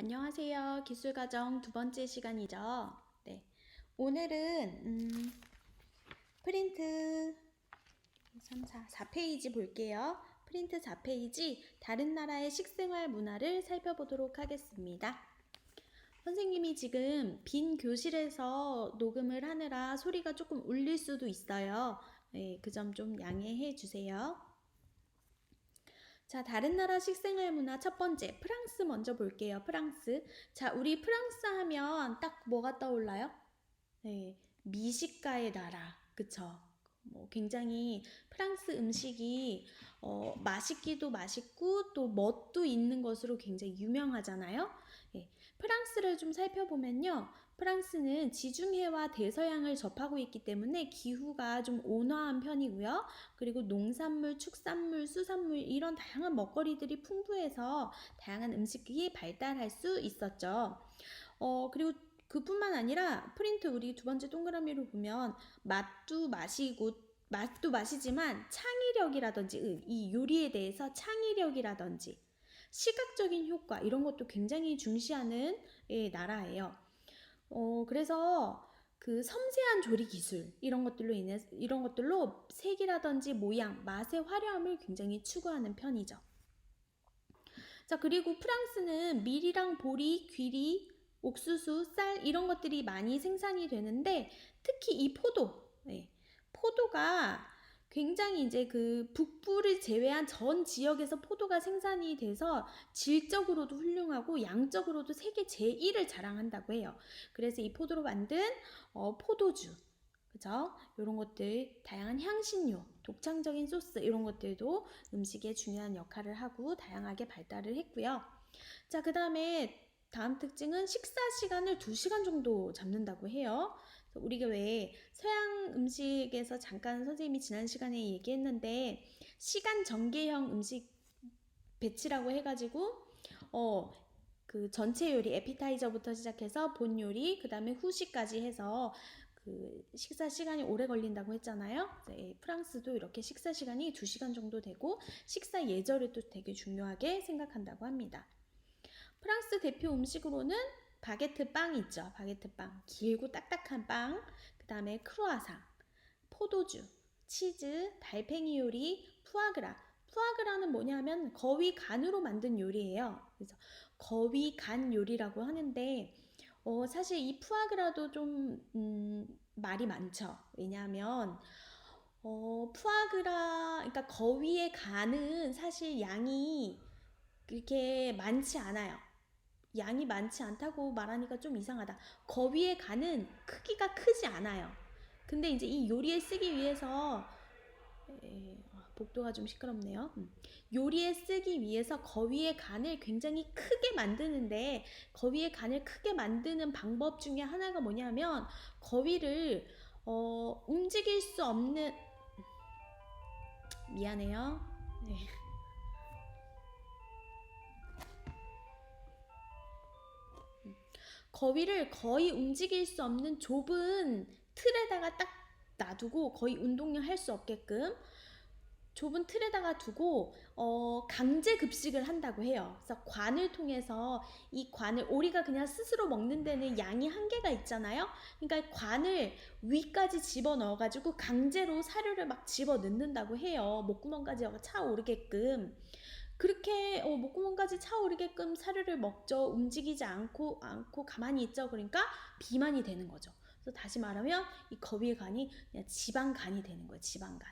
안녕하세요. 기술과정 두 번째 시간이죠. 네. 오늘은 프린트 3, 4페이지 볼게요. 프린트 4페이지 다른 나라의 식생활 문화를 살펴보도록 하겠습니다. 선생님이 지금 빈 교실에서 녹음을 하느라 소리가 조금 울릴 수도 있어요. 네, 그 점 좀 양해해 주세요. 자, 다른 나라 식생활 문화 첫 번째, 프랑스 먼저 볼게요. 프랑스. 자, 우리 프랑스 하면 딱 뭐가 떠올라요? 네, 미식가의 나라. 그쵸? 굉장히 프랑스 음식이 맛있기도 맛있고 또 멋도 있는 것으로 굉장히 유명하잖아요. 네, 프랑스를 좀 살펴보면요. 프랑스는 지중해와 대서양을 접하고 있기 때문에 기후가 좀 온화한 편이고요. 그리고 농산물, 축산물, 수산물 이런 다양한 먹거리들이 풍부해서 다양한 음식이 발달할 수 있었죠. 그리고 그뿐만 아니라 프린트 우리 두 번째 동그라미로 보면 맛도 맛이지만 창의력이라든지 이 요리에 대해서 창의력이라든지 시각적인 효과 이런 것도 굉장히 중시하는 나라예요. 그래서 그 섬세한 조리 기술 이런 것들로 색이라든지 모양, 맛의 화려함을 굉장히 추구하는 편이죠. 자, 그리고 프랑스는 밀이랑 보리, 귀리, 옥수수, 쌀 이런 것들이 많이 생산이 되는데 특히 이 포도가 굉장히 이제 그 북부를 제외한 전 지역에서 포도가 생산이 돼서 질적으로도 훌륭하고 양적으로도 세계 제1을 자랑한다고 해요. 그래서 이 포도로 만든 포도주, 그죠? 이런 것들, 다양한 향신료, 독창적인 소스 이런 것들도 음식에 중요한 역할을 하고 다양하게 발달을 했고요. 자, 그 다음에 다음 특징은 식사 시간을 2시간 정도 잡는다고 해요. 우리가 왜 서양 음식에서 잠깐 선생님이 지난 시간에 얘기했는데 시간 전개형 음식 배치라고 해가지고 그 전체 요리 에피타이저부터 시작해서 본 요리 그 다음에 후식까지 해서 그 식사 시간이 오래 걸린다고 했잖아요. 프랑스도 이렇게 식사 시간이 2시간 정도 되고 식사 예절을 또 되게 중요하게 생각한다고 합니다. 프랑스 대표 음식으로는 바게트 빵 있죠. 바게트 빵. 길고 딱딱한 빵. 그 다음에 크루아상, 포도주, 치즈, 달팽이 요리, 푸아그라. 푸아그라는 뭐냐면 거위 간으로 만든 요리예요. 그래서 거위 간 요리라고 하는데 사실 이 푸아그라도 좀 말이 많죠. 왜냐하면 푸아그라, 그러니까 거위의 간은 사실 양이 그렇게 많지 않아요. 양이 많지 않다고 말하니까 좀 이상하다. 거위의 간은 크기가 크지 않아요. 근데 이제 이 요리에 쓰기 위해서 복도가 좀 시끄럽네요. 요리에 쓰기 위해서 거위의 간을 굉장히 크게 만드는데 거위의 간을 크게 만드는 방법 중에 하나가 뭐냐면 거위를 움직일 수 없는 미안해요. 네. 거위를 거의 움직일 수 없는 좁은 틀에다가 딱 놔두고 거의 운동을 할 수 없게끔 좁은 틀에다가 두고 강제 급식을 한다고 해요. 그래서 관을 통해서 이 관을 오리가 그냥 스스로 먹는 데는 양이 한계가 있잖아요. 그러니까 관을 위까지 집어 넣어가지고 강제로 사료를 막 집어 넣는다고 해요. 목구멍까지 차오르게끔. 그렇게 목구멍까지 차오르게끔 사료를 먹죠. 움직이지 않고 가만히 있죠. 그러니까 비만이 되는 거죠. 그래서 다시 말하면 이 거위의 간이 그냥 지방간이 되는 거예요. 지방간.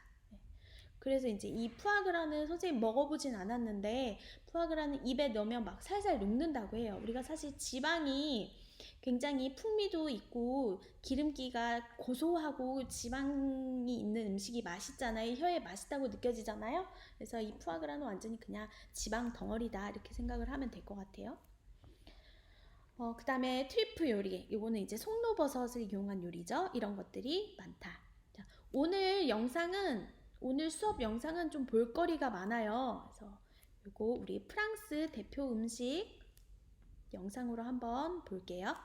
그래서 이제 이 푸아그라는 선생님 먹어보진 않았는데 푸아그라는 입에 넣으면 막 살살 녹는다고 해요. 우리가 사실 지방이 굉장히 풍미도 있고 기름기가 고소하고 지방이 있는 음식이 맛있잖아요. 혀에 맛있다고 느껴지잖아요. 그래서 이 푸아그라는 완전히 그냥 지방 덩어리다 이렇게 생각을 하면 될 것 같아요. 그 다음에 트리프 요리, 이거는 이제 송로버섯을 이용한 요리죠. 이런 것들이 많다. 자, 오늘 수업 영상은 좀 볼거리가 많아요. 그래서 이거 우리 프랑스 대표 음식 영상으로 한번 볼게요.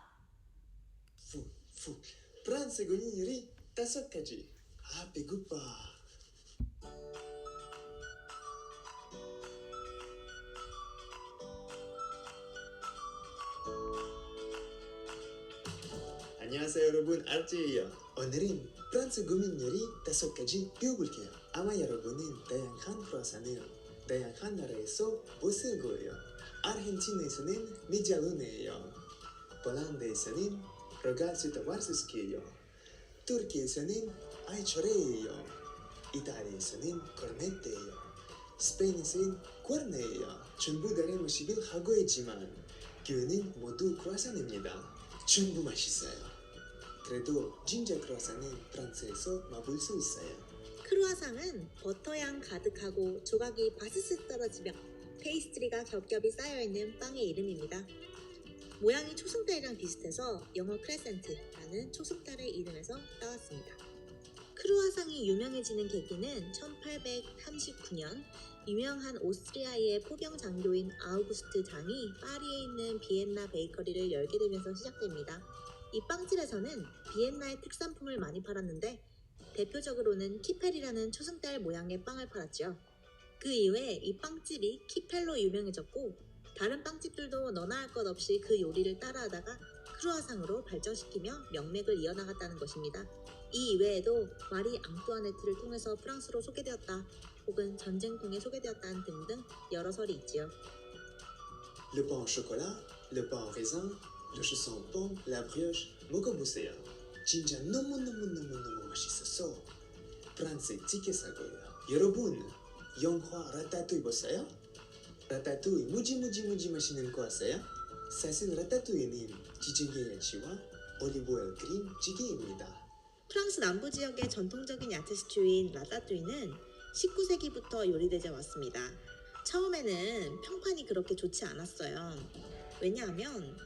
프랑스 요리 5가지. 배고파. 안녕하세요 여러분, 알지예요. 오늘은 프랑스 국민 요리 5가지 배워볼게요. 아마 여러분은 다양한 크루아상을 다양한 나라에서 보실 거예요. 아르헨티나에서는 메디알루네예요. 폴란드에서는 로갈스 타와르스키예요. 터키에서는 아이초레예요. 이탈리아에서는 코르네테예요. 스페인에서는 꽈르네예요. 전부 다른 음식을 하고 있지만 교훈은 모두 크루아상입니다. 전부 맛있어요. 그래도 진짜 크루아상은 프랑스에서 맛볼 수 있어요. 크루아상은 버터향 가득하고 조각이 바스스 떨어지며 페이스트리가 겹겹이 쌓여있는 빵의 이름입니다. 모양이 초승달이랑 비슷해서 영어 크레센트라는 초승달의 이름에서 따왔습니다. 크루아상이 유명해지는 계기는 1839년 유명한 오스트리아의 포병 장교인 아우구스트 장이 파리에 있는 비엔나 베이커리를 열게 되면서 시작됩니다. 이 빵집에서는 비엔나의 특산품을 많이 팔았는데 대표적으로는 키펠이라는 초승달 모양의 빵을 팔았죠. 그 이후에 이 빵집이 키펠로 유명해졌고 다른 빵집들도 너나 할 것 없이 그 요리를 따라하다가 크루아상으로 발전시키며 명맥을 이어나갔다는 것입니다. 이 이외에도 마리 앙뚜아네트를 통해서 프랑스로 소개되었다 혹은 전쟁통에 소개되었다는 등등 여러 설이 있지요. Le pain au chocolat, le pain au raisin, le chausson pain, la brioche 먹어보세요. 진짜 너무너무 맛있어서 프랑스 티켓 살 거예요. 여러분, 영화 라따뚜이 봤어요? 라따뚜이 무지 맛있는 거 아세요? 사실 라따뚜이는 지정의 야채와 올리브오일 크림 찌개입니다. 프랑스 남부 지역의 전통적인 야채 스튜인 라따뚜이는 19세기부터 요리되져 왔습니다. 처음에는 평판이 그렇게 좋지 않았어요. 왜냐하면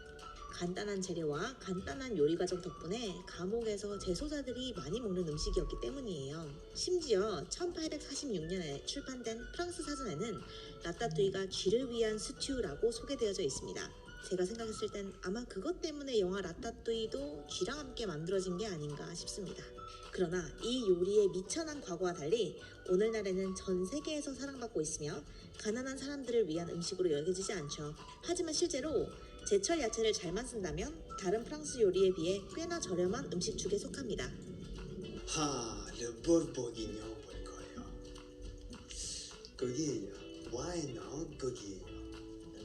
간단한 재료와 간단한 요리 과정 덕분에 감옥에서 재소자들이 많이 먹는 음식이었기 때문이에요. 심지어 1846년에 출판된 프랑스 사전에는 라따뚜이가 쥐를 위한 스튜라고 소개되어져 있습니다. 제가 생각했을 땐 아마 그것 때문에 영화 라따뚜이도 쥐랑 함께 만들어진 게 아닌가 싶습니다. 그러나 이 요리의 미천한 과거와 달리 오늘날에는 전 세계에서 사랑받고 있으며 가난한 사람들을 위한 음식으로 여겨지지 않죠. 하지만 실제로 제철 야채를 잘만 쓴다면 다른 프랑스 요리에 비해 꽤나 저렴한 음식축에 속합니다. Le beurre bourguignon 볼 거예요. 거기에요. 와인 나온 거기에요.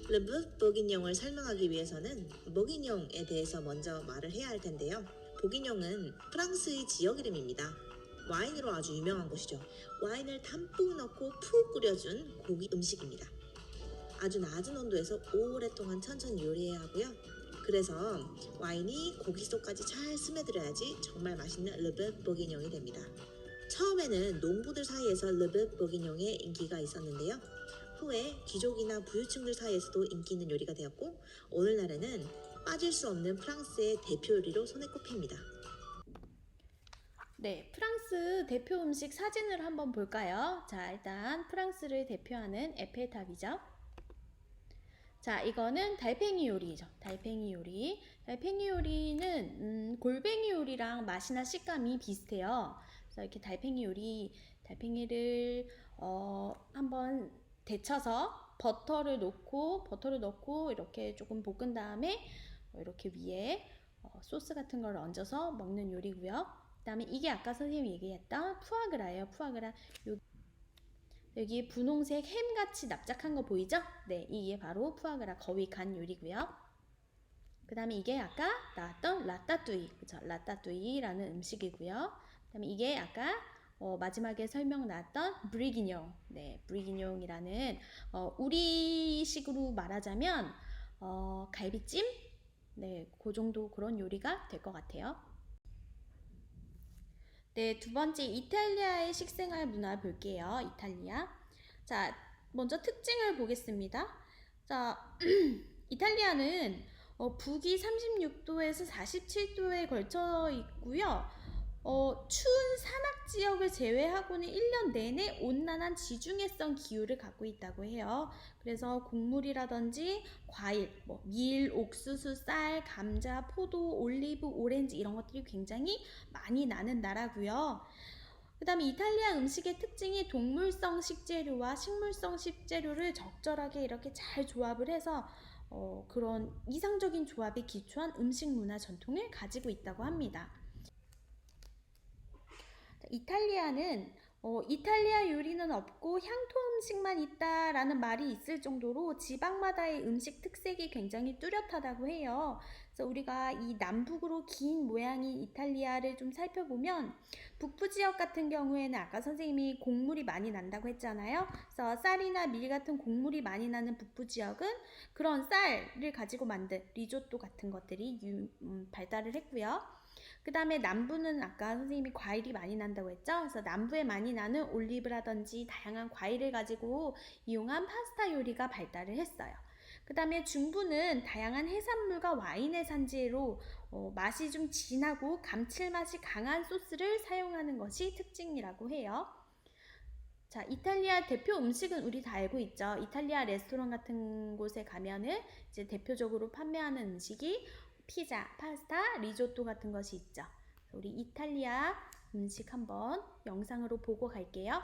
르브 보기뇽을 설명하기 위해서는 보기뇽에 대해서 먼저 말을 해야 할 텐데요. 보기뇽은 프랑스의 지역 이름입니다. 와인으로 아주 유명한 곳이죠. 와인을 담뿍 넣고 푹 끓여준 고기 음식입니다. 아주 낮은 온도에서 오랫동안 천천히 요리해야 하고요. 그래서 와인이 고기 속까지 잘 스며들어야지 정말 맛있는 르브 보기뇽이 됩니다. 처음에는 농부들 사이에서 르브 보기뇽의 인기가 있었는데요. 후에 귀족이나 부유층들 사이에서도 인기 있는 요리가 되었고 오늘날에는 빠질 수 없는 프랑스의 대표 요리로 손에 꼽힙니다. 네, 프랑스 대표 음식 사진을 한번 볼까요? 자, 일단 프랑스를 대표하는 에펠탑이죠. 자, 이거는 달팽이 요리죠. 달팽이 요리. 달팽이 요리는 골뱅이 요리랑 맛이나 식감이 비슷해요. 그래서 이렇게 달팽이를 한번 데쳐서 버터를 넣고 이렇게 조금 볶은 다음에 이렇게 위에 소스 같은 걸 얹어서 먹는 요리고요. 그다음에 이게 아까 선생님이 얘기했던 푸아그라예요. 푸아그라. 여기 분홍색 햄같이 납작한 거 보이죠? 네, 이게 바로 푸아그라 거위 간 요리고요. 그 다음에 이게 아까 나왔던 라따뚜이, 그쵸? 라따뚜이라는 음식이고요. 그 다음에 이게 아까 마지막에 설명 나왔던 브리기뇽, 네, 브리기뇽이라는 우리식으로 말하자면 갈비찜, 네, 그 정도 그런 요리가 될 것 같아요. 네, 두 번째 이탈리아의 식생활 문화 볼게요. 이탈리아. 자, 먼저 특징을 보겠습니다. 자, 이탈리아는 북위 36도에서 47도에 걸쳐 있고요. 추운 사막 지역을 제외하고는 1년 내내 온난한 지중해성 기후를 갖고 있다고 해요. 그래서 곡물이라든지 과일, 밀, 옥수수, 쌀, 감자, 포도, 올리브, 오렌지 이런 것들이 굉장히 많이 나는 나라고요. 그 다음에 이탈리아 음식의 특징이 동물성 식재료와 식물성 식재료를 적절하게 이렇게 잘 조합을 해서 그런 이상적인 조합에 기초한 음식 문화 전통을 가지고 있다고 합니다. 이탈리아는 이탈리아 요리는 없고 향토 음식만 있다라는 말이 있을 정도로 지방마다의 음식 특색이 굉장히 뚜렷하다고 해요. 그래서 우리가 이 남북으로 긴 모양인 이탈리아를 좀 살펴보면 북부 지역 같은 경우에는 아까 선생님이 곡물이 많이 난다고 했잖아요. 그래서 쌀이나 밀 같은 곡물이 많이 나는 북부 지역은 그런 쌀을 가지고 만든 리조또 같은 것들이 발달을 했고요. 그 다음에 남부는 아까 선생님이 과일이 많이 난다고 했죠? 그래서 남부에 많이 나는 올리브라든지 다양한 과일을 가지고 이용한 파스타 요리가 발달을 했어요. 그 다음에 중부는 다양한 해산물과 와인의 산지로 맛이 좀 진하고 감칠맛이 강한 소스를 사용하는 것이 특징이라고 해요. 자, 이탈리아 대표 음식은 우리 다 알고 있죠. 이탈리아 레스토랑 같은 곳에 가면은 이제 대표적으로 판매하는 음식이 피자, 파스타, 리조또 같은 것이 있죠. 우리 이탈리아 음식 한번 영상으로 보고 갈게요.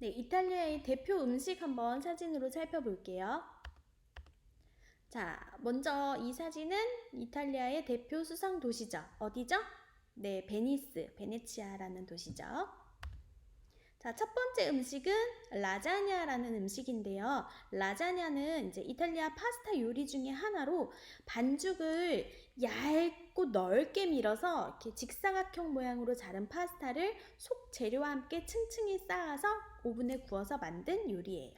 네, 이탈리아의 대표 음식 한번 사진으로 살펴볼게요. 자, 먼저 이 사진은 이탈리아의 대표 수상 도시죠. 어디죠? 네, 베니스, 베네치아라는 도시죠. 자, 첫 번째 음식은 라자냐라는 음식인데요. 라자냐는 이제 이탈리아 파스타 요리 중에 하나로 반죽을 얇고 넓게 밀어서 이렇게 직사각형 모양으로 자른 파스타를 속 재료와 함께 층층이 쌓아서 오븐에 구워서 만든 요리예요.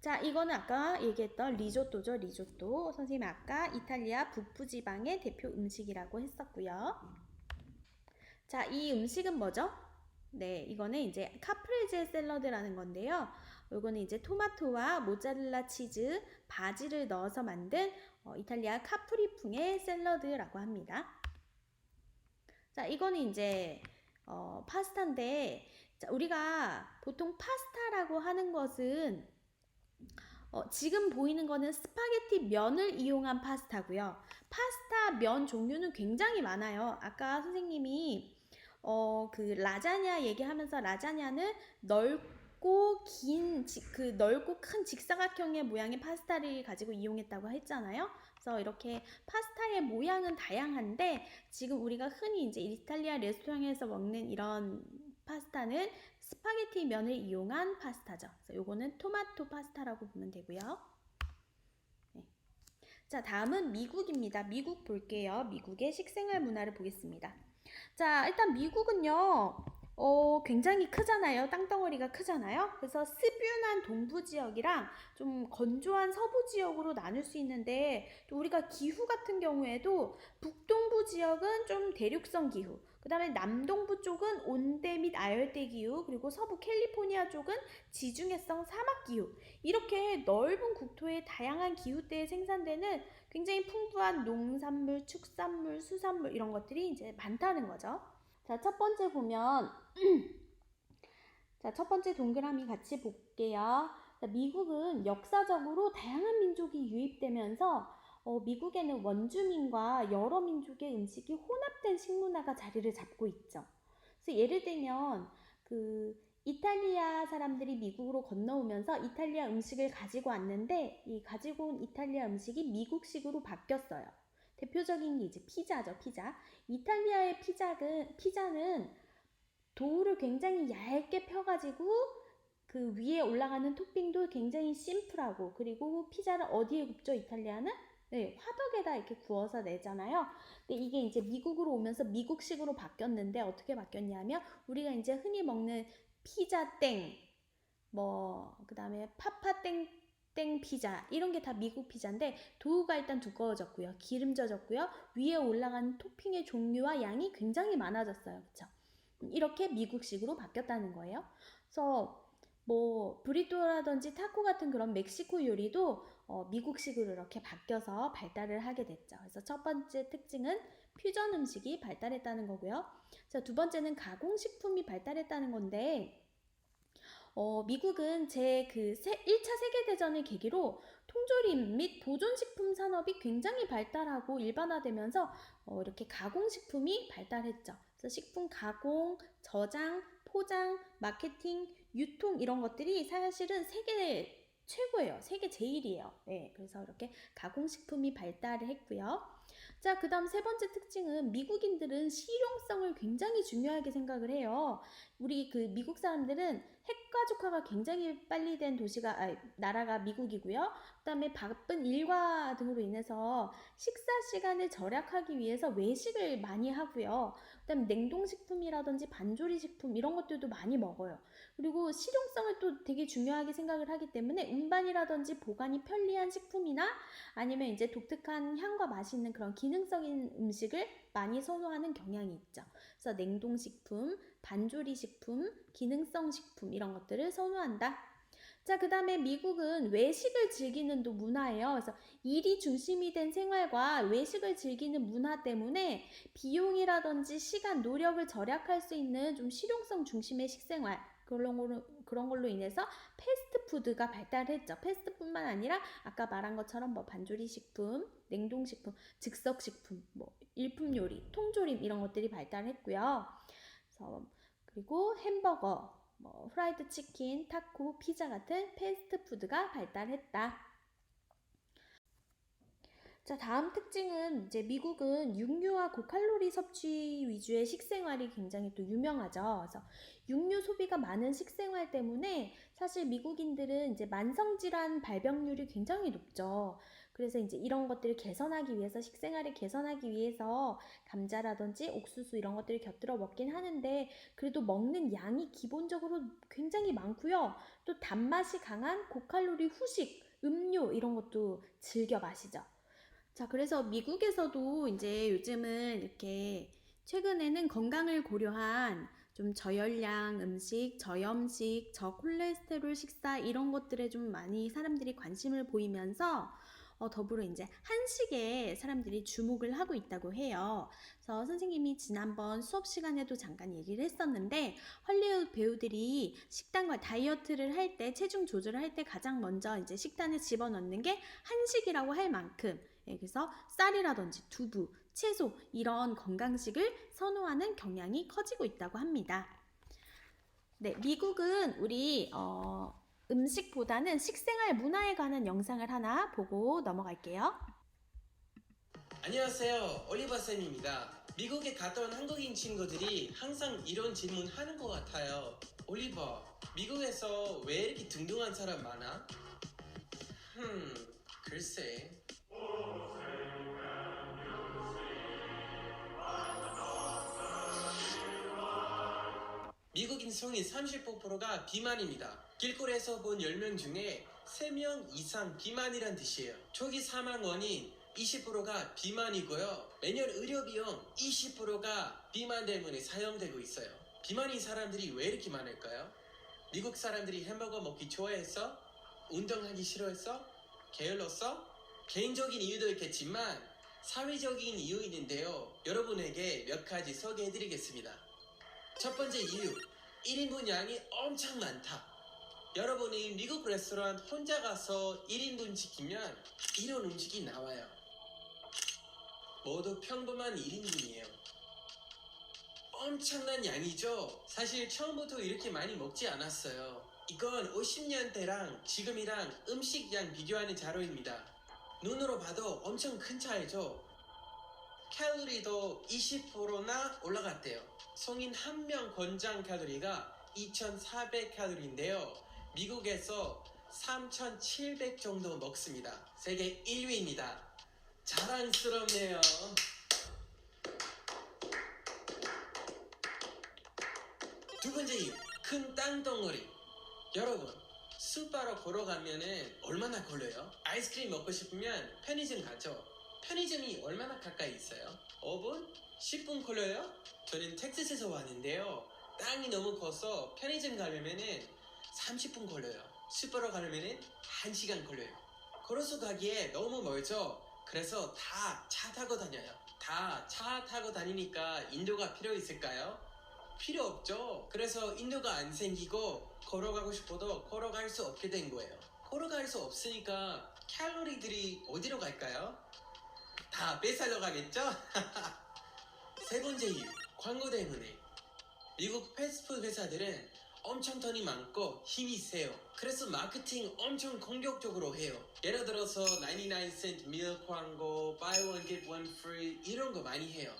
자, 이거는 아까 얘기했던 리조또죠, 리조또. 선생님이 아까 이탈리아 북부 지방의 대표 음식이라고 했었고요. 자, 이 음식은 뭐죠? 네, 이거는 이제 카프레제 샐러드라는 건데요. 이거는 이제 토마토와 모짜렐라 치즈, 바지를 넣어서 만든 이탈리아 카프리풍의 샐러드라고 합니다. 자, 이거는 이제 파스타인데, 자, 우리가 보통 파스타라고 하는 것은 지금 보이는 거는 스파게티 면을 이용한 파스타고요. 파스타 면 종류는 굉장히 많아요. 아까 선생님이 그 라자냐 얘기하면서 라자냐는 넓고 넓고 큰 직사각형의 모양의 파스타를 가지고 이용했다고 했잖아요. 그래서 이렇게 파스타의 모양은 다양한데 지금 우리가 흔히 이제 이탈리아 레스토랑에서 먹는 이런 파스타는 스파게티 면을 이용한 파스타죠. 그래서 요거는 토마토 파스타라고 보면 되고요. 네. 자, 다음은 미국입니다. 미국 볼게요. 미국의 식생활 문화를 보겠습니다. 자, 일단 미국은요, 굉장히 크잖아요. 땅덩어리가 크잖아요. 그래서 스뷸한 동부 지역이랑 좀 건조한 서부 지역으로 나눌 수 있는데, 또 우리가 기후 같은 경우에도 북동부 지역은 좀 대륙성 기후, 그 다음에 남동부 쪽은 온대 및 아열대 기후, 그리고 서부 캘리포니아 쪽은 지중해성 사막 기후, 이렇게 넓은 국토의 다양한 기후대에 생산되는 굉장히 풍부한 농산물, 축산물, 수산물 이런 것들이 이제 많다는 거죠. 자, 첫 번째 보면 자, 첫 번째 동그라미 같이 볼게요. 자, 미국은 역사적으로 다양한 민족이 유입되면서 미국에는 원주민과 여러 민족의 음식이 혼합된 식문화가 자리를 잡고 있죠. 그래서 예를 들면 이탈리아 사람들이 미국으로 건너오면서 이탈리아 음식을 가지고 왔는데 이 가지고 온 이탈리아 음식이 미국식으로 바뀌었어요. 대표적인 게 이제 피자죠, 피자. 이탈리아의 피자는 도우를 굉장히 얇게 펴가지고 그 위에 올라가는 토핑도 굉장히 심플하고, 그리고 피자를 어디에 굽죠, 이탈리아는? 네, 화덕에다 이렇게 구워서 내잖아요. 근데 이게 이제 미국으로 오면서 미국식으로 바뀌었는데 어떻게 바뀌었냐면 우리가 이제 흔히 먹는 피자 땡, 그 다음에 파파 땡 피자 이런 게 다 미국 피자인데 도우가 일단 두꺼워졌고요. 기름져졌고요. 위에 올라간 토핑의 종류와 양이 굉장히 많아졌어요. 그쵸? 이렇게 미국식으로 바뀌었다는 거예요. 그래서 브리또라든지 타코 같은 그런 멕시코 요리도 미국식으로 이렇게 바뀌어서 발달을 하게 됐죠. 그래서 첫 번째 특징은 퓨전 음식이 발달했다는 거고요. 자, 두 번째는 가공식품이 발달했다는 건데 미국은 1차 세계대전을 계기로 통조림 및 보존식품 산업이 굉장히 발달하고 일반화되면서 이렇게 가공식품이 발달했죠. 그래서 식품 가공, 저장, 포장, 마케팅, 유통 이런 것들이 사실은 세계 최고예요. 세계 제일이에요. 네, 그래서 이렇게 가공식품이 발달을 했고요. 자, 그 다음 세 번째 특징은 미국인들은 실용성을 굉장히 중요하게 생각을 해요. 우리 미국 사람들은 핵가족화가 굉장히 빨리 된 나라가 미국이고요. 그 다음에 바쁜 일과 등으로 인해서 식사 시간을 절약하기 위해서 외식을 많이 하고요. 그 다음에 냉동식품이라든지 반조리식품 이런 것들도 많이 먹어요. 그리고 실용성을 또 되게 중요하게 생각을 하기 때문에 운반이라든지 보관이 편리한 식품이나 아니면 이제 독특한 향과 맛이 있는 그런 기능적인 음식을 많이 선호하는 경향이 있죠. 그래서 냉동식품, 반조리식품, 기능성 식품 이런 것들을 선호한다. 자, 그 다음에 미국은 외식을 즐기는 또 문화예요. 그래서 일이 중심이 된 생활과 외식을 즐기는 문화 때문에 비용이라든지 시간, 노력을 절약할 수 있는 좀 실용성 중심의 식생활, 그런 걸로 인해서 패스트푸드가 발달했죠. 패스트뿐만 아니라 아까 말한 것처럼 반조리식품, 냉동식품, 즉석식품, 일품요리, 통조림 이런 것들이 발달했고요. 그리고 햄버거, 프라이드 치킨, 타코, 피자 같은 패스트푸드가 발달했다. 자, 다음 특징은 이제 미국은 육류와 고칼로리 섭취 위주의 식생활이 굉장히 또 유명하죠. 그래서 육류 소비가 많은 식생활 때문에 사실 미국인들은 이제 만성질환 발병률이 굉장히 높죠. 그래서 이제 이런 것들을 개선하기 위해서, 식생활을 개선하기 위해서 감자라든지 옥수수 이런 것들을 곁들여 먹긴 하는데 그래도 먹는 양이 기본적으로 굉장히 많고요. 또 단맛이 강한 고칼로리 후식, 음료 이런 것도 즐겨 마시죠. 자, 그래서 미국에서도 이제 요즘은 이렇게 최근에는 건강을 고려한 좀 저열량 음식, 저염식, 저콜레스테롤 식사 이런 것들에 좀 많이 사람들이 관심을 보이면서 더불어 이제 한식에 사람들이 주목을 하고 있다고 해요. 그래서 선생님이 지난번 수업 시간에도 잠깐 얘기를 했었는데 헐리우드 배우들이 식단과 다이어트를 할 때 체중 조절을 할 때 가장 먼저 이제 식단에 집어넣는 게 한식이라고 할 만큼 그래서 쌀이라든지 두부, 채소 이런 건강식을 선호하는 경향이 커지고 있다고 합니다. 네, 미국은 우리 음식보다는 식생활 문화에 관한 영상을 하나 보고 넘어갈게요. 안녕하세요, 올리버쌤입니다. 미국에 갔다 온 한국인 친구들이 항상 이런 질문 하는 것 같아요. 올리버, 미국에서 왜 이렇게 둥둥한 사람 많아? 글쎄. 미국인 성인 35%가 비만입니다. 길거리에서 본 10명 중에 3명 이상 비만이란 뜻이에요. 초기 사망 원인 20%가 비만이고요. 매년 의료비용 20%가 비만 때문에 사용되고 있어요. 비만인 사람들이 왜 이렇게 많을까요? 미국 사람들이 햄버거 먹기 좋아해서? 운동하기 싫어해서? 게을렀어? 개인적인 이유도 있겠지만 사회적인 이유 있는데요. 여러분에게 몇 가지 소개해드리겠습니다. 첫 번째 이유, 1인분 양이 엄청 많다. 여러분이 미국 레스토랑 혼자 가서 1인분 시키면 이런 음식이 나와요. 모두 평범한 1인분이에요. 엄청난 양이죠? 사실 처음부터 이렇게 많이 먹지 않았어요. 이건 50년대랑 지금이랑 음식 양 비교하는 자료입니다. 눈으로 봐도 엄청 큰 차이죠? 칼로리도 20%나 올라갔대요. 성인 한 명 권장 칼로리가 2,400칼로리인데요. 미국에서 3,700 정도 먹습니다. 세계 1위입니다. 자랑스럽네요. 두 번째 이유, 큰 땅덩어리. 여러분, 슈퍼로 걸어가면은 얼마나 걸려요? 아이스크림 먹고 싶으면 편의점 가죠. 편의점이 얼마나 가까이 있어요? 5분? 10분 걸려요? 저는 텍사스에서 왔는데요. 땅이 너무 커서 편의점 가려면은 30분 걸려요. 슈퍼로 가려면은 1시간 걸려요. 걸어서 가기에 너무 멀죠? 그래서 다 차 타고 다녀요. 다 차 타고 다니니까 인도가 필요 있을까요? 필요 없죠. 그래서 인도가 안 생기고 걸어가고 싶어도 걸어갈 수 없게 된 거예요. 걸어갈 수 없으니까 칼로리들이 어디로 갈까요? 다 빼살러 가겠죠? 세 번째 이유, 광고 때문에. 미국 패스트푸드 회사들은 엄청 돈이 많고 힘이 세요. 그래서 마케팅 엄청 공격적으로 해요. 예를 들어서 99cent 밀 광고, buy one get one free 이런 거 많이 해요.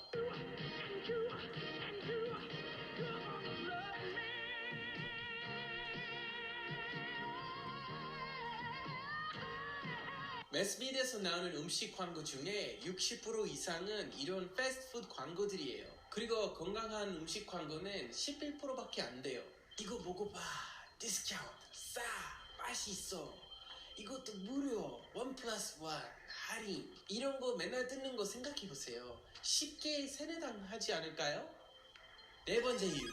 매스미디어에서 나오는 음식 광고 중에 60% 이상은 이런 패스트푸드 광고들이에요. 그리고 건강한 음식 광고는 11%밖에 안 돼요. 이거 먹어봐, 디스카운트, 싸, 맛있어, 이것도 무료, 1+1, 할인 이런 거 맨날 듣는 거 생각해보세요. 쉽게 세뇌당하지 않을까요? 네 번째 이유,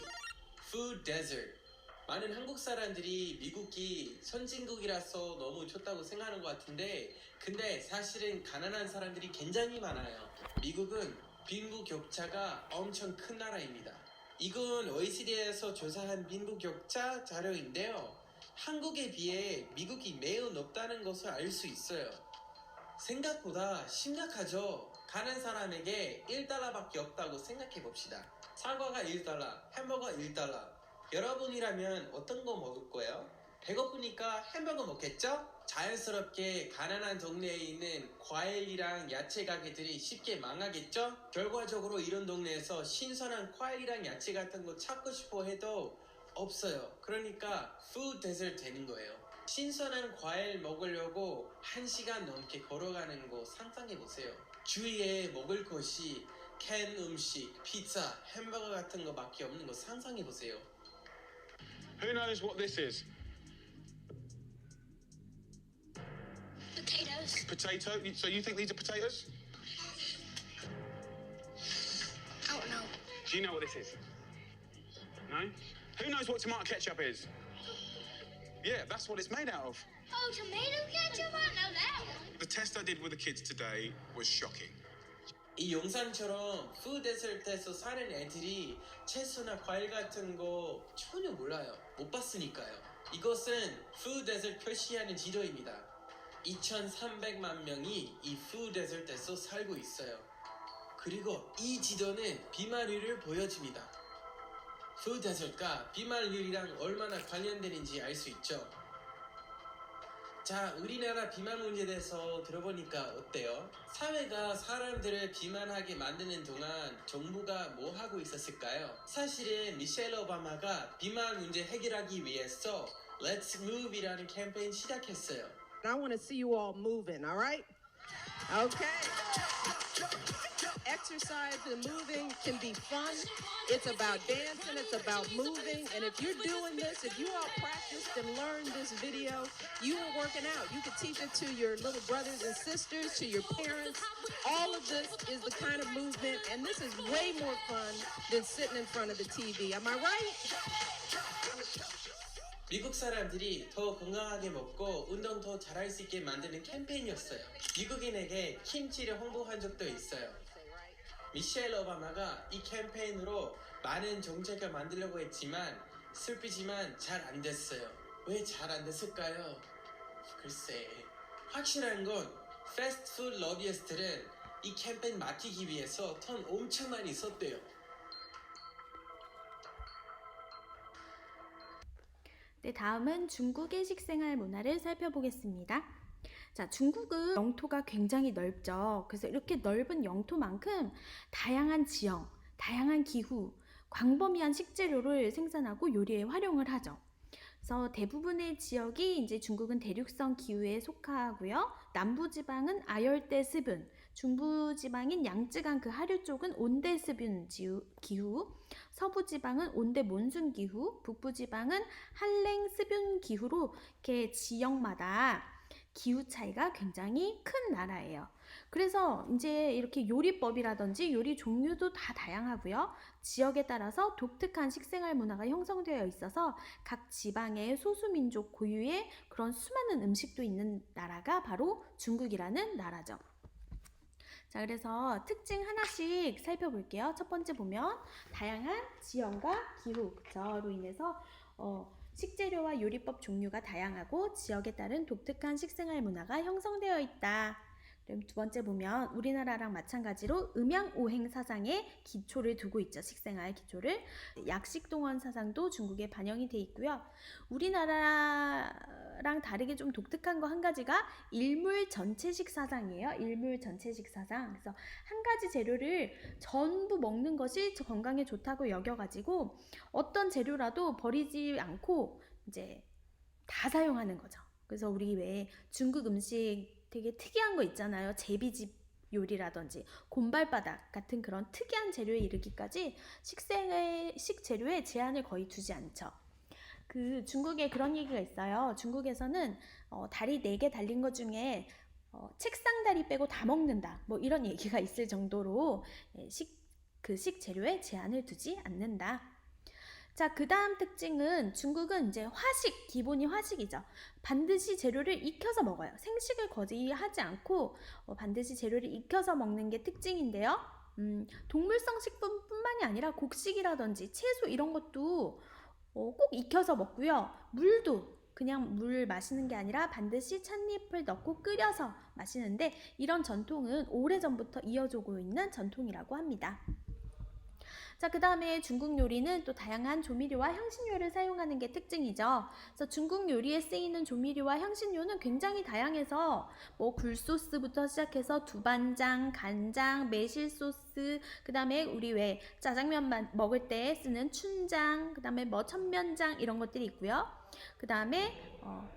Food Desert. 많은 한국 사람들이 미국이 선진국이라서 너무 좋다고 생각하는 것 같은데 근데 사실은 가난한 사람들이 굉장히 많아요. 미국은 빈부격차가 엄청 큰 나라입니다. 이건 OECD에서 조사한 빈부격차 자료인데요. 한국에 비해 미국이 매우 높다는 것을 알 수 있어요. 생각보다 심각하죠. 가난한 사람에게 1달러밖에 없다고 생각해 봅시다. 사과가 1달러, 햄버거 1달러. 여러분이라면 어떤 거 먹을 거예요? 배고프니까 햄버거 먹겠죠? 자연스럽게 가난한 동네에 있는 과일이랑 야채 가게들이 쉽게 망하겠죠? 결과적으로 이런 동네에서 신선한 과일이랑 야채 같은 거 찾고 싶어 해도 없어요. 그러니까 푸드 데ser트 되는 거예요. 신선한 과일 먹으려고 1시간 넘게 걸어가는 거 상상해 보세요. 주위에 먹을 것이 캔 음식, 피자, 햄버거 같은 거밖에 없는 거 상상해 보세요. Who knows what this is? Potatoes. Potato? So you think these are potatoes? I don't know. Do you know what this is? No? Who knows what tomato ketchup is? Yeah, that's what it's made out of. Oh, tomato ketchup? I know that one. The test I did with the kids today was shocking. 이 영상처럼 푸드 데sert에서 사는 애들이 채소나 과일 같은 거 전혀 몰라요. 못 봤으니까요. 이것은 푸드 데ser트 표시하는 지도입니다. 2,300만 명이 이 푸드 데sert에서 살고 있어요. 그리고 이 지도는 비만율을 보여줍니다. 푸드 데sert가 비만율이랑 얼마나 관련되는지 알 수 있죠. 자, 우리나라 비만 문제에 대해서 들어보니까 어때요? 사회가 사람들을 비만하게 만드는 동안 정부가 뭐 하고 있었을까요? 사실은 미셸 오바마가 비만 문제 해결하기 위해서 Let's Move이라는 캠페인 시작했어요. I want to see you all moving, all right? Okay. Exercise and moving can be fun. It's about dancing, it's about moving. And if you're doing this, if you all practiced and learned this video, you are working out. You can teach it to your little brothers and sisters, to your parents. All of this is the kind of movement, and this is way more fun than sitting in front of the TV. Am I right? 미국 사람들이 더 건강하게 먹고 운동 더 잘할 수 있게 만드는 캠페인이었어요. 미국인에게 김치를 홍보한 적도 있어요. 미셸 오바마가 이 캠페인으로 많은 정책을 만들려고 했지만 슬프지만 잘 안 됐어요. 왜 잘 안 됐을까요? 글쎄, 확실한 건 패스트푸드 러비스트들은 이 캠페인 맡기기 위해서 돈 엄청 많이 썼대요. 네, 다음은 중국의 식생활 문화를 살펴보겠습니다. 자, 중국은 영토가 굉장히 넓죠. 그래서 이렇게 넓은 영토만큼 다양한 지형, 다양한 기후, 광범위한 식재료를 생산하고 요리에 활용을 하죠. 그래서 대부분의 지역이 이제 중국은 대륙성 기후에 속하고요. 남부지방은 아열대 수분, 중부지방인 양쯔강 그 하류 쪽은 온대 수분 기후, 서부지방은 온대 몬순 기후, 북부지방은 한랭 수분 기후로 이렇게 지역마다 기후 차이가 굉장히 큰 나라예요. 그래서 이제 이렇게 요리법이라든지 요리 종류도 다 다양하고요. 지역에 따라서 독특한 식생활 문화가 형성되어 있어서 각 지방의 소수민족 고유의 그런 수많은 음식도 있는 나라가 바로 중국이라는 나라죠. 자, 그래서 특징 하나씩 살펴볼게요. 첫 번째 보면 다양한 지형과 기후, 그쵸?로 인해서 식재료와 요리법 종류가 다양하고 지역에 따른 독특한 식생활 문화가 형성되어 있다. 그럼 두 번째 보면 우리나라랑 마찬가지로 음양오행 사상에 기초를 두고 있죠. 식생활 기초를. 약식동원 사상도 중국에 반영이 돼 있고요. 우리나라랑 다르게 좀 독특한 거 한 가지가 일물 전체식 사상이에요. 일물 전체식 사상. 그래서 한 가지 재료를 전부 먹는 것이 건강에 좋다고 여겨가지고 어떤 재료라도 버리지 않고 이제 다 사용하는 거죠. 그래서 우리 왜 중국 음식 되게 특이한 거 있잖아요. 제비집 요리라든지 곰발바닥 같은 그런 특이한 재료에 이르기까지 식재료에 제한을 거의 두지 않죠. 그 중국에 그런 얘기가 있어요. 중국에서는 다리 4개 달린 것 중에 책상 다리 빼고 다 먹는다. 뭐 이런 얘기가 있을 정도로 식재료에 제한을 두지 않는다. 자, 그 다음 특징은 중국은 이제 화식, 기본이 화식이죠. 반드시 재료를 익혀서 먹어요. 생식을 거의 하지 않고 반드시 재료를 익혀서 먹는 게 특징인데요. 동물성 식품뿐만이 아니라 곡식이라든지 채소 이런 것도 꼭 익혀서 먹고요. 물도 그냥 물 마시는 게 아니라 반드시 찻잎을 넣고 끓여서 마시는데 이런 전통은 오래전부터 이어지고 있는 전통이라고 합니다. 자, 그 다음에 중국 요리는 또 다양한 조미료와 향신료를 사용하는 게 특징이죠. 그래서 중국 요리에 쓰이는 조미료와 향신료는 굉장히 다양해서 뭐 굴소스부터 시작해서 두반장, 간장, 매실소스, 그 다음에 우리 왜 짜장면 먹을 때 쓰는 춘장, 그 다음에 뭐 천면장 이런 것들이 있고요. 그 다음에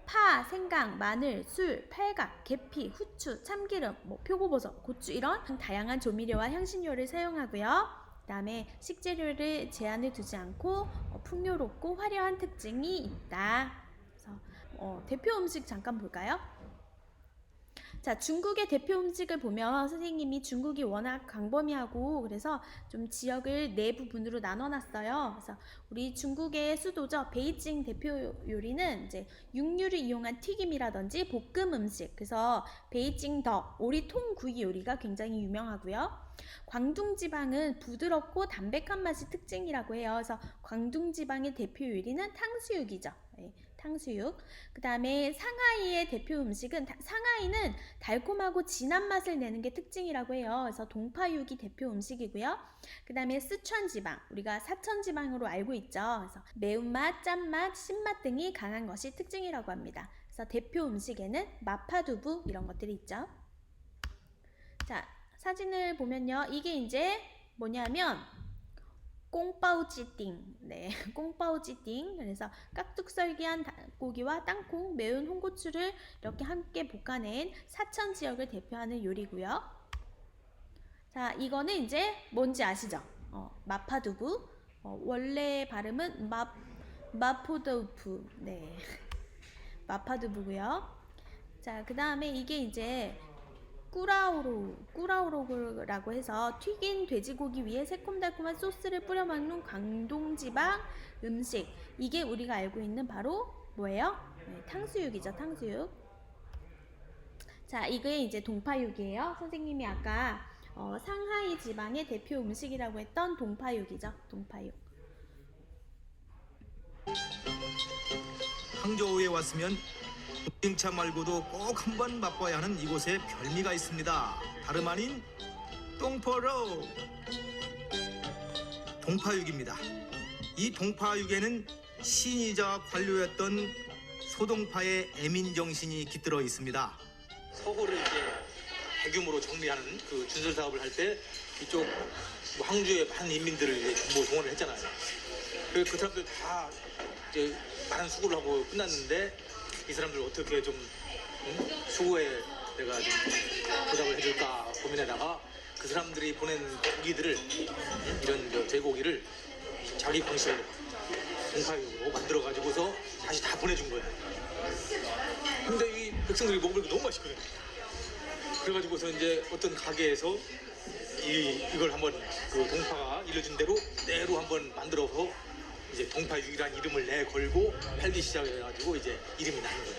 파, 생강, 마늘, 술, 팔각, 계피, 후추, 참기름, 뭐 표고버섯, 고추 이런 다양한 조미료와 향신료를 사용하고요. 그 다음에 식재료를 제한을 두지 않고 풍요롭고 화려한 특징이 있다. 그래서 대표 음식 잠깐 볼까요? 자, 중국의 대표 음식을 보면 선생님이 중국이 워낙 광범위하고 그래서 좀 지역을 네 부분으로 나눠놨어요. 그래서 우리 중국의 수도죠. 베이징 대표 요리는 이제 육류를 이용한 튀김이라든지 볶음 음식. 그래서 베이징 덕, 오리 통구이 요리가 굉장히 유명하고요. 광둥 지방은 부드럽고 담백한 맛이 특징이라고 해요. 그래서 광둥 지방의 대표 요리는 탕수육이죠. 네, 탕수육. 그 다음에 상하이의 대표 음식은 상하이는 달콤하고 진한 맛을 내는 게 특징이라고 해요. 그래서 동파육이 대표 음식이고요. 그 다음에 스촨 지방, 우리가 사천 지방으로 알고 있죠. 그래서 매운맛, 짠맛, 신맛 등이 강한 것이 특징이라고 합니다. 그래서 대표 음식에는 마파두부 이런 것들이 있죠. 자, 사진을 보면요. 이게 이제 뭐냐면 꽁빠우찌띵. 네, 꽁빠우찌띵. 그래서 깍둑썰기한 고기와 땅콩, 매운 홍고추를 이렇게 함께 볶아낸 사천 지역을 대표하는 요리고요. 자, 이거는 이제 뭔지 아시죠? 마파두부. 원래 발음은 마포두부. 네, 마파두부고요. 자, 그 다음에 이게 이제 꾸라우로그라고 해서 튀긴 돼지고기 위에 새콤달콤한 소스를 뿌려 먹는 광동지방 음식. 이게 우리가 알고 있는 바로 뭐예요? 네, 탕수육이죠, 탕수육. 자, 이게 이제 동파육이에요. 선생님이 아까 상하이 지방의 대표 음식이라고 했던 동파육이죠, 동파육. 항저우에 왔으면 빙차 말고도 꼭 한번 맛봐야 하는 이곳에 별미가 있습니다. 다름 아닌 동포로 동파육입니다. 이 동파육에는 신이자 관료였던 소동파의 애민정신이 깃들어 있습니다. 서구를 이제 대규모로 정리하는 그 준설 사업을 할 때 이쪽 황주의 많은 인민들을 이제 전부 동원을 했잖아요. 그 사람들 다 이제 많은 수고를 하고 끝났는데 이 사람들 어떻게 좀 수고에 내가 좀 보답을 해줄까 고민하다가 그 사람들이 보낸 고기들을 이런 돼고기를 자기 방식으로 동파육으로 만들어 가지고서 다시 다 보내준 거야. 근데 이 백성들이 먹으니까 너무 맛있거든. 그래가지고서 이제 어떤 가게에서 이걸 한번 그 동파가 일러준 대로 한번 만들어서 이제 동파육이라는 이름을 내걸고 팔기 시작해가지고 이제 이름이 나는 거예요.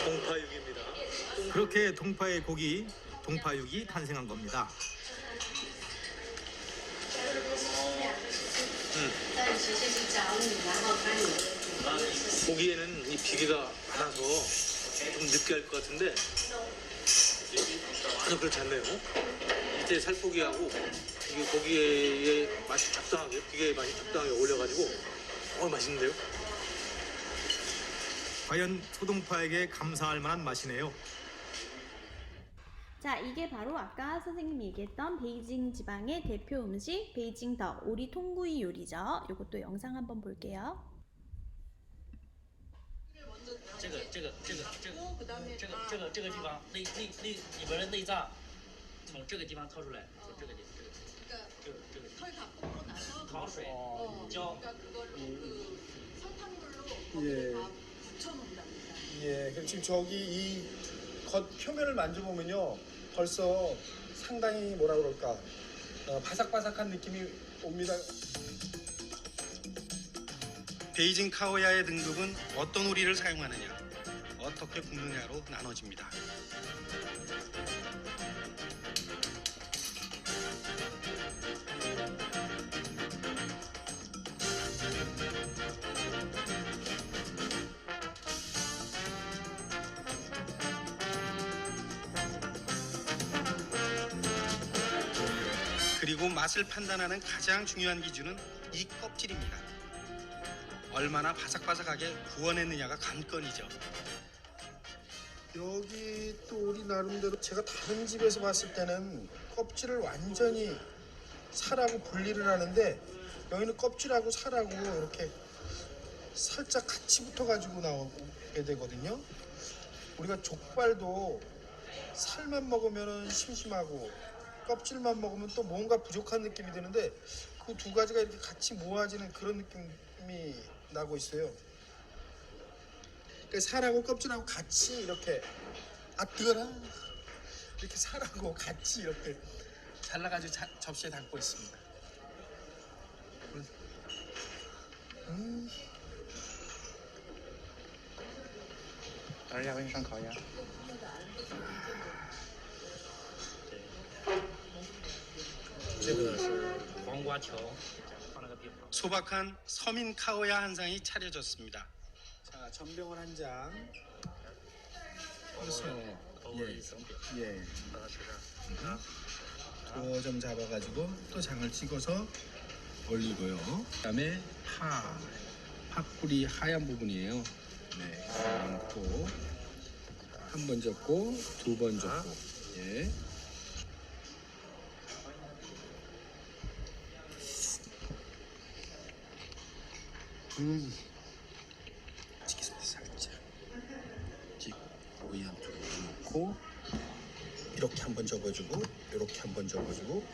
동파육입니다. 그렇게 동파의 고기, 동파육이 탄생한 겁니다. 고기에는 이 비계가 많아서 좀 느끼할 것 같은데 전혀 그렇지 않네요. 이때 살포기하고 이게 고기의 맛이 적당하게, 비계의 맛이 적당하게 올려가지고 맛있는데요? 과연 소동파에게 감사할 만한 맛이네요. 자, 이게 바로 아까 선생님이 얘기했던 베이징 지방의 대표 음식 베이징 덕 오리 통구이 요리죠. 이것도 영상 한번 볼게요. 这个地方里边的内脏，从这个地方掏出来，从这个地方，糖水、椒。 예, 지금 저기 이 겉 표면을 만져보면요, 벌써 상당히 뭐라 그럴까, 바삭바삭한 느낌이 옵니다. 베이징 카오야의 등급은 어떤 오리를 사용하느냐, 어떻게 굽느냐로 나눠집니다. 그리고 맛을 판단하는 가장 중요한 기준은 이 껍질입니다. 얼마나 바삭바삭하게 구워냈느냐가 관건이죠. 여기 또 우리 나름대로 제가 다른 집에서 봤을 때는 껍질을 완전히 살하고 분리를 하는데 여기는 껍질하고 살하고 이렇게 살짝 같이 붙어가지고 나오게 되거든요. 우리가 족발도 살만 먹으면 심심하고 껍질만 먹으면 또 뭔가 부족한 느낌이 드는데 그 두 가지가 이렇게 같이 모아지는 그런 느낌이 나고 있어요. 그러니까 살하고 껍질하고 같이 이렇게 아 뜨거라. 이렇게 살하고 같이 이렇게 잘라가지고 접시에 담고 있습니다. 음. 等一下，我给你上烤鸭。 黄瓜条，放了个冰。 소박한 서민 카오야 한 상이 차려졌습니다. 자, 전병을 한 장. 해서 예. 도 좀 잡아가지고 또 장을 찍어서 올리고요. 그다음에 팥뿌리 하얀 부분이에요. 네, 넣고 한 번 접고 두 번 접고 예. 찍겠습니다. 살짝 오이 한쪽에 넣고 이렇게 한번 접어주고 이렇게 한번 접어주고